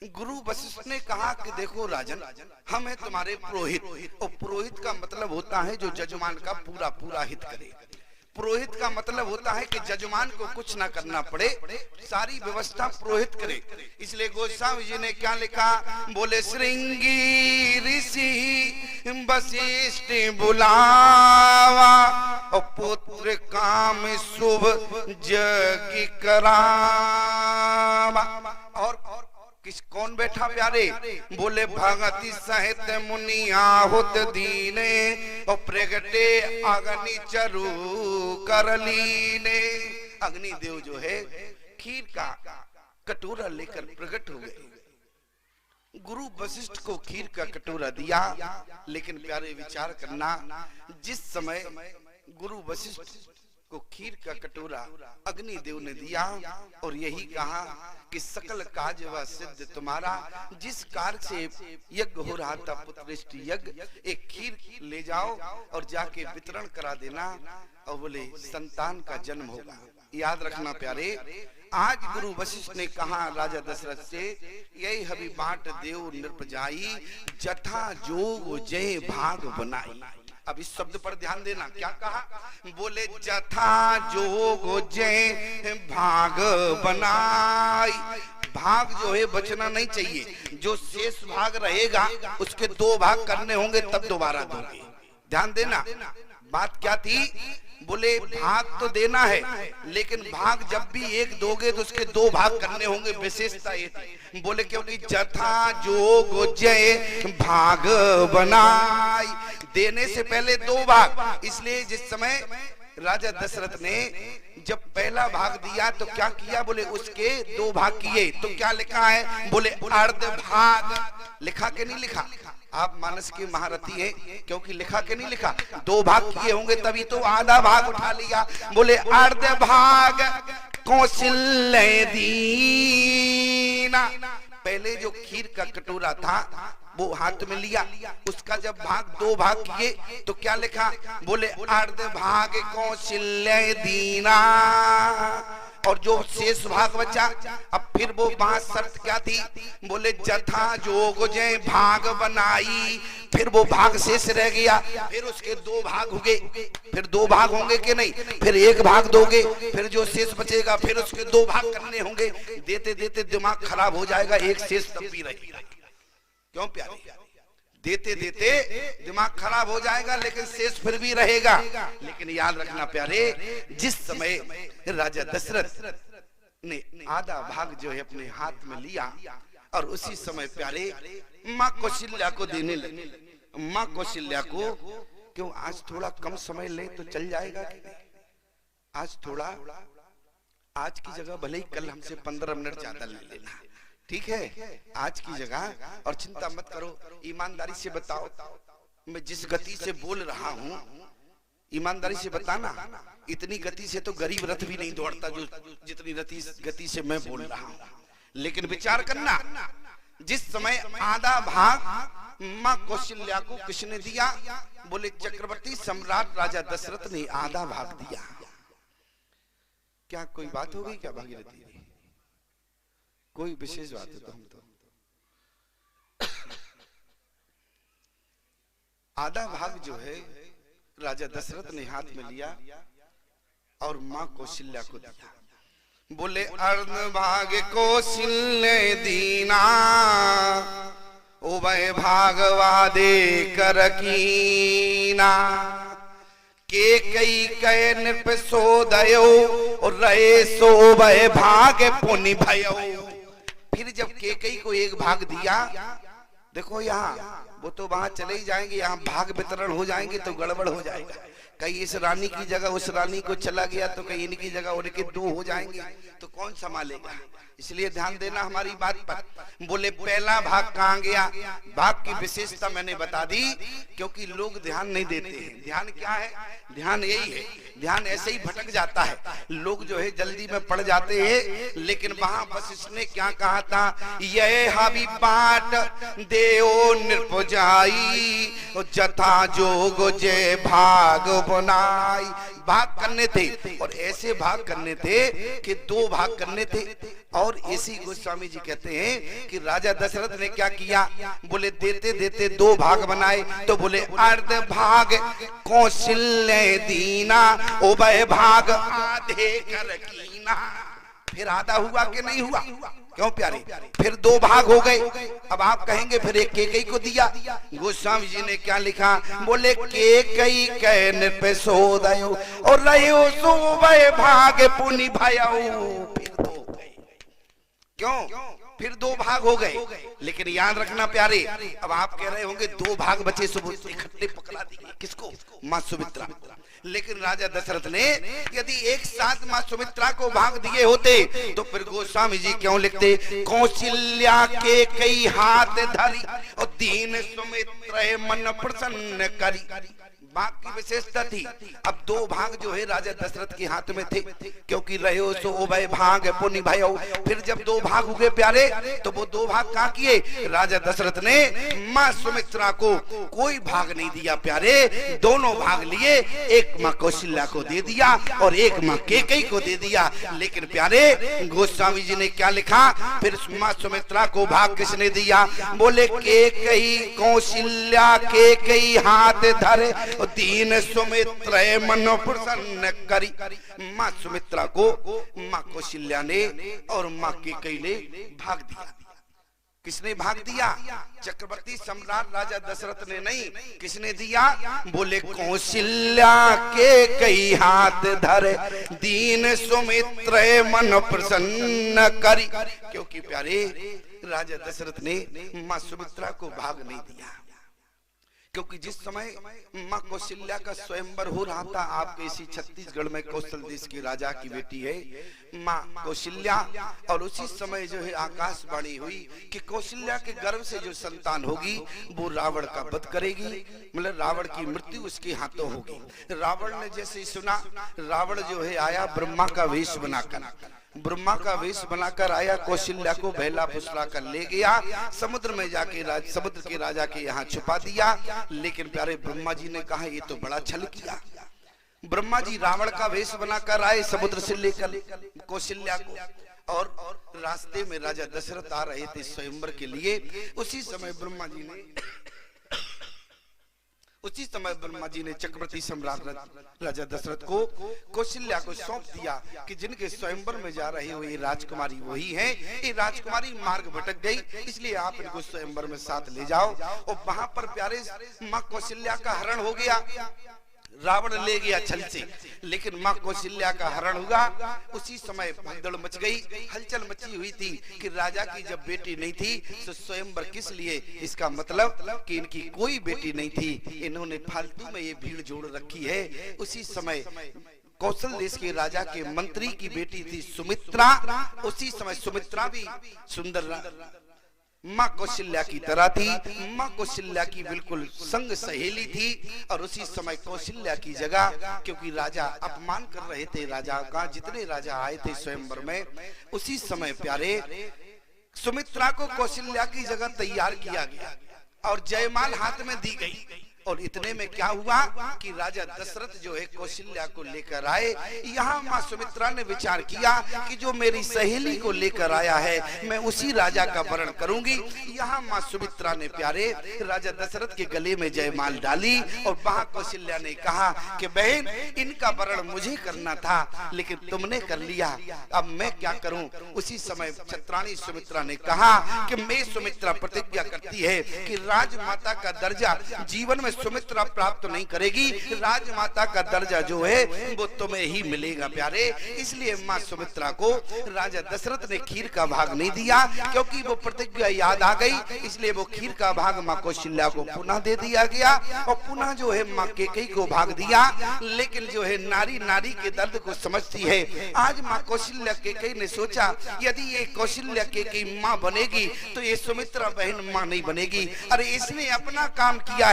गुरु वशिष्ठ ने कहा कि देखो राजन, हम हैं तुम्हारे पुरोहित, और पुरोहित का मतलब होता है जो जजमान का पूरा पूरा हित करे। पुरोहित का मतलब होता है कि जजमान को कुछ ना करना पड़े, सारी व्यवस्था पुरोहित करे। इसलिए गोस्वामी जी ने क्या लिखा, बोले श्रृंगी ऋषि वशिष्ठ बुलावा, और पुत्र काम शुभ जग करावा। और किस कौन बैठा प्यारे, बोले भगति सहित मुनि आहुत दीने, और प्रगटे अग्नि चरु कर लीने। अग्नि देव जो है खीर का कटोरा लेकर प्रकट हो गए। गुरु वशिष्ठ को खीर का कटोरा दिया, लेकिन प्यारे विचार करना, जिस समय गुरु वशिष्ठ को खीर का कटोरा अग्नि देव ने दिया और यही कहा कि सकल काज व सिद्ध तुम्हारा, जिस कार्य से यज्ञ हो रहा था पुत्रेष्ठ यज्ञ, एक खीर ले जाओ और जाके वितरण करा देना, और बोले संतान का जन्म होगा। याद रखना प्यारे, आज गुरु वशिष्ठ ने कहा राजा दशरथ से, यही हबी बाट देव नृप जाई, जथा जोग जय भाग बनाई। अब इस शब्द पर ध्यान देना, क्या कहा, बोले जथा जोग जय भाग बनाई। भाग जो है बचना नहीं चाहिए, जो शेष भाग रहेगा उसके दो भाग करने होंगे तब दोबारा दोगे। ध्यान देना, बात क्या थी, बोले भाग तो देना है, लेकिन भाग जब भी एक दोगे तो उसके दो भाग करने होंगे। विशेषता ये थी, बोले क्योंकि जथा जोग जय भाग बनाई, देने से पहले दो भाग। इसलिए जिस समय राजा दशरथ ने जब पहला भाग दिया तो क्या किया, बोले उसके दो भाग किए। तो क्या लिखा है, बोले अर्ध भाग। लिखा के नहीं लिखा, आप मानस के महारथी हैं, क्योंकि लिखा के नहीं लिखा, दो भाग किए होंगे तभी तो आधा भाग उठा लिया। बोले अर्ध भाग कौशल्य दीना। पहले जो खीर का कटोरा था वो हाथ में लिया, उसका जब भाग दो भाग किए तो क्या लिखा, बोले अर्ध भाग कौशल्य दीना, और जो शेष भाग बचा, अब फिर वो बात शर्त क्या थी, बोले जथा जोग जय भाग बनाई। फिर वो भाग शेष रह गया, फिर उसके दो भाग हो गए, फिर दो भाग होंगे कि नहीं, फिर एक भाग दोगे, फिर जो शेष बचेगा फिर उसके दो भाग करने होंगे। देते देते दिमाग खराब हो जाएगा, एक शेष तब भी रहेगा। क्यों प्यारे, देते देते दिमाग खराब हो जाएगा, लेकिन शेष फिर भी रहेगा। लेकिन याद रखना प्यारे, जिस समय राजा दशरथ ने आधा भाग जो है अपने हाथ में लिया, और उसी समय प्यारे माँ कौशल्या को देने लगे। माँ कौशल्या को, क्यों आज थोड़ा कम समय ले तो चल जाएगा कि नहीं, आज थोड़ा, आज की जगह भले ही कल हमसे 15 मिनट ज्यादा ले लेना, ठीक है, आज की जगह। और चिंता मत करो, ईमानदारी से बताओ, मैं जिस गति से बोल रहा हूँ, ईमानदारी से बताना, इतनी गति से तो गरीब रथ भी नहीं दौड़ता जो जितनी गति से मैं बोल रहा हूँ। लेकिन विचार करना, जिस समय आधा भाग माँ कौशल्या को किसने दिया, बोले चक्रवर्ती सम्राट राजा दशरथ ने आधा भाग दिया। क्या कोई बात हो गई क्या भागीरथी, कोई विशेष बात है तो हम तो आधा भाग जो है राजा दशरथ ने हाथ में लिया और माँ कौशल्या को दिया। बोले अर्ध भाग कौशल्य दीना, उभय भागवादे कर कीना, के कई कय नृप सोदयो, और रहे सो भय भाग पुनि भयो। फिर जब केकई को एक भाग दिया, देखो यहाँ वो तो वहां चले ही जाएंगे, यहाँ भाग वितरण हो जाएंगे तो गड़बड़ हो जाएगा। कहीं इस रानी की जगह उस रानी को चला गया तो कहीं इनकी जगह उनके दो हो जाएंगे, तो कौन संभालेगा। इसलिए ध्यान देना हमारी बात पर। बोले पहला भाग कहाँ गया, भाग की विशेषता मैंने बता दी, क्योंकि लोग ध्यान नहीं देते हैं। ध्यान क्या है, ध्यान यही है, ध्यान ऐसे ही भटक जाता है, लोग जो है जल्दी में पड़ जाते हैं। लेकिन वहां वशिष्ठ ने क्या कहा था, यह हबी बाट देओ नृप जाई, जथा जोग जय भाग बनाई। भाग करने थे, और ऐसे भाग करने थे कि 2 भाग करने थे। और इसी गोस्वामी जी कहते हैं कि राजा दशरथ ने क्या किया, बोले देते देते 2 भाग बनाए, तो बोले अर्ध भाग कौशल्य दीना, उभय भाग आधे कर कीना। फिर आधा हुआ कि नहीं हुआ? क्यों प्यारे? फिर 2 भाग हो गए। अब आप कहेंगे फिर एक केकई को दिया। गोस्वामी जी ने क्या लिखा, बोले केकई कह नृप सोदयो और रहो सो भय भाग पुनि भयऊ। फिर 2 हो गए। क्यों? फिर 2 भाग हो गए। लेकिन याद रखना प्यारे, अब आप कह रहे होंगे 2 भाग बचे, सुबह इकट्ठे पकड़ा दिए किसको? मां सुमित्रा। लेकिन राजा दशरथ ने यदि एक साथ मां सुमित्रा को भाग दिए होते तो फिर गोस्वामी जी क्यों लिखते, कौशल्या के कई हाथ धरी और दीन सुमित्र मन प्रसन्न करी। भाग की विशेषता थी। अब 2 भाग जो है राजा दशरथ के हाथ में थे, क्योंकि रहो सो उभय भाग पुनि भयऊ। फिर जब 2 भाग हुए प्यारे, तो वो 2 भाग कहाँ किए? राजा दशरथ ने मां सुमित्रा को कोई भाग नहीं दिया प्यारे, दोनों भाग लिए। एक मां कौशल्या को दे दिया और एक मां केकई को दे दिया। लेकिन प्यारे गोस्वामी जी ने क्या लिखा, फिर मां सुमित्रा को भाग किसने दिया? बोले केकई कौशल्या केकई हाथ धरे दीन सुमित्र मन प्रसन्न करी। मां सुमित्रा को मां कौशल्या ने और मां केकई ने भाग दिया। किसने भाग दिया? चक्रवर्ती सम्राट राजा दशरथ ने नहीं, किसने दिया? बोले कौशल्या के कई हाथ धरे दीन सुमित्र मन प्रसन्न करी। क्योंकि प्यारे राजा दशरथ ने मां सुमित्रा को भाग नहीं दिया, क्योंकि जिस समय मां कौशल्या का स्वयंवर हो रहा था, आपके इसी छत्तीसगढ़ में कौशल देश के राजा की बेटी है मां कौशल्या, और उसी समय जो है आकाशवाणी हुई कि कौशल्या के गर्भ से जो संतान होगी वो रावण का वध करेगी, मतलब रावण की मृत्यु उसके हाथों होगी। रावण ने जैसे ही सुना, रावण जो है आया ब्रह्मा का वेश बनाकर, ब्रह्मा का वेश बनाकर आया, कौशल्या को बहला फुसला कर ले गया, समुद्र में जाके समुद्र के राजा के यहाँ छुपा दिया। लेकिन प्यारे ब्रह्मा जी ने कहा ये तो बड़ा छल किया। ब्रह्मा जी रावण का वेश बनाकर आए समुद्र से लेकर कौशल्या को, और रास्ते में राजा दशरथ आ रहे थे स्वयंवर के लिए। उसी समय ब्रह्मा जी ने चक्रवर्ती सम्राट राजा दशरथ को कौशल्या को सौंप दिया कि जिनके स्वयंवर में जा रहे हो ये राजकुमारी वही है। ये राजकुमारी मार्ग भटक गई, इसलिए आप इनको स्वयंवर में साथ ले जाओ। और वहां पर प्यारे मां कौशल्या का हरण हो गया, रावण ले गया छल से, लेकिन मां कौशल्या का हरण हुआ। उसी समय भगदड़ मच गई, हलचल मची हुई थी कि राजा की जब बेटी नहीं थी तो स्वयंवर किस लिए? इसका मतलब कि इनकी कोई बेटी नहीं थी, इन्होंने फालतू में ये भीड़ जोड़ रखी है। उसी समय कौशल देश के राजा के मंत्री की बेटी थी सुमित्रा। उसी समय सुमित्रा भी सुंदर मां कौशल्या की तरह थी। मां कौशल्या की बिल्कुल संग सहेली थी। और उसी समय कौशल्या की जगह, क्योंकि राजा अपमान कर रहे थे राजा का, जितने राजा आए थे स्वयंवर में, उसी समय प्यारे सुमित्रा को कौशल्या की जगह तैयार किया गया और जयमाल हाथ में दी गई। और इतने में क्या हुआ कि राजा दशरथ जो है कौशल्या को लेकर आए। यहाँ माँ सुमित्रा ने विचार किया कि जो मेरी सहेली को लेकर आया है मैं उसी राजा का वरण करूंगी। यहाँ माँ सुमित्रा ने प्यारे राजा दशरथ के गले में जयमाल डाली और वहां कौशल्या ने कहा कि बहन इनका वरण मुझे करना था लेकिन तुमने कर लिया, अब मैं क्या करूं। उसी समय छत्राणी सुमित्रा ने कहा कि मैं सुमित्रा प्रतिज्ञा करती है कि राजमाता का दर्जा जीवन में सुमित्रा प्राप्त नहीं करेगी, राजमाता का दर्जा जो है वो तुम्हें ही मिलेगा प्यारे। इसलिए माँ सुमित्रा को राजा दशरथ ने खीर का भाग नहीं दिया क्योंकि वो प्रतिज्ञा याद आ गई, इसलिए वो खीर का भाग माँ कौशल्या को पुनः दे दिया गया और पुनः जो है माँ केकई को भाग दिया। लेकिन जो है नारी नारी के दर्द को समझती है। आज माँ कौशल्या केकई ने सोचा यदि ये कौशल्या केकई माँ बनेगी तो ये सुमित्रा बहन माँ नहीं बनेगी। अरे इसने अपना काम किया है।